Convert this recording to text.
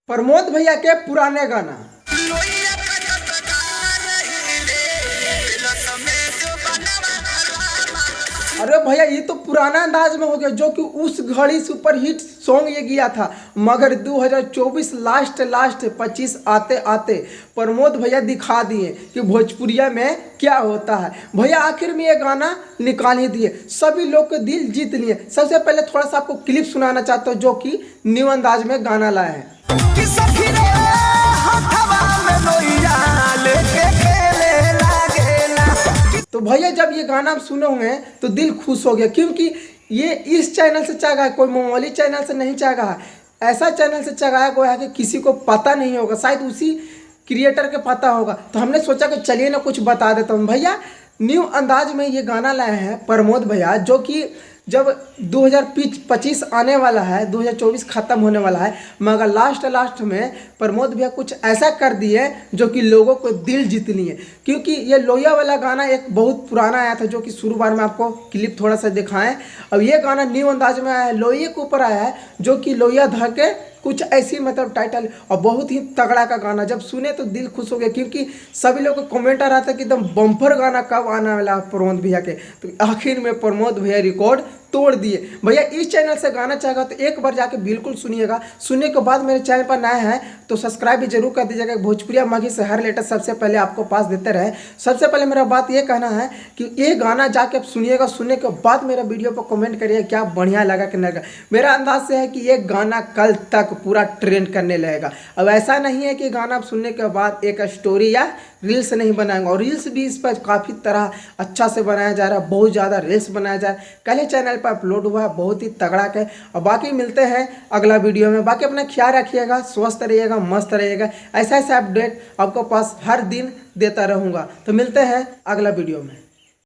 प्रमोद भैया के पुराने गाना। अरे भैया ये तो पुराना अंदाज में हो गया, जो कि उस घड़ी सुपर हिट सॉन्ग ये गया था। मगर 2024 लास्ट 25 आते आते प्रमोद भैया दिखा दिए कि भोजपुरिया में क्या होता है। भैया आखिर में ये गाना निकाल ही दिए, सभी लोग के दिल जीत लिए। सबसे पहले थोड़ा सा आपको क्लिप सुनाना चाहता हूँ, जो कि न्यू अंदाज में गाना लाया है। तो भैया जब ये गाना आप सुने होंगे तो दिल खुश हो गया, क्योंकि ये इस चैनल से चाहा है, कोई मामूली चैनल से नहीं चाहा है। ऐसा चैनल से चाहा गया है कि किसी को पता नहीं होगा, शायद उसी क्रिएटर के पता होगा। तो हमने सोचा कि चलिए ना कुछ बता देता हूँ। भैया न्यू अंदाज में ये गाना लाए हैं प्रमोद भैया, जो कि जब 2025 आने वाला है, 2024 ख़त्म होने वाला है, मगर लास्ट में प्रमोद भैया कुछ ऐसा कर दिए जो कि लोगों को दिल जीत लिए। क्योंकि ये लोहिया वाला गाना एक बहुत पुराना आया था, जो कि शुरू बार में आपको क्लिप थोड़ा सा दिखाएं। अब ये गाना न्यू अंदाज में आया है, लोहिया के ऊपर आया है, जो कि लोहिया धके कुछ ऐसी मतलब टाइटल, और बहुत ही तगड़ा का गाना। जब सुने तो दिल खुश हो गया, क्योंकि सभी लोग को कमेंट आ रहा था कि एकदम बम्पर गाना कब आने वाला प्रमोद भैया के। तो आखिर में प्रमोद भैया रिकॉर्ड तोड़ दिए। भैया इस चैनल से गाना चाहेगा तो एक बार जाके बिल्कुल सुनिएगा। सुनने के बाद मेरे चैनल पर नए हैं तो सब्सक्राइब भी जरूर कर दीजिएगा। भोजपुरिया माघी से हर लेटेस्ट सबसे पहले आपको पास देते रहे। सबसे पहले मेरा बात ये कहना है कि ये गाना जाके आप सुनिएगा, सुनने के बाद मेरा वीडियो पर कमेंट करिए क्या बढ़िया लगा कि नहीं लगा। मेरा अंदाज से है कि ये गाना कल तक पूरा ट्रेंड करने लगेगा। अब ऐसा नहीं है कि गाना आप सुनने के बाद एक स्टोरी या रील्स नहीं बनाएंगे, और रील्स भी इस पर काफ़ी तरह अच्छा से बनाया जा रहा है, बहुत ज़्यादा रील्स बनाया जा रहा है। कल ही चैनल पर अपलोड हुआ है, बहुत ही तगड़ा के। और बाकी मिलते हैं अगला वीडियो में। बाकी अपना ख्याल रखिएगा, स्वस्थ रहिएगा, मस्त रहिएगा। ऐसा अपडेट आपको पास हर दिन देता रहूँगा। तो मिलते हैं अगला वीडियो में।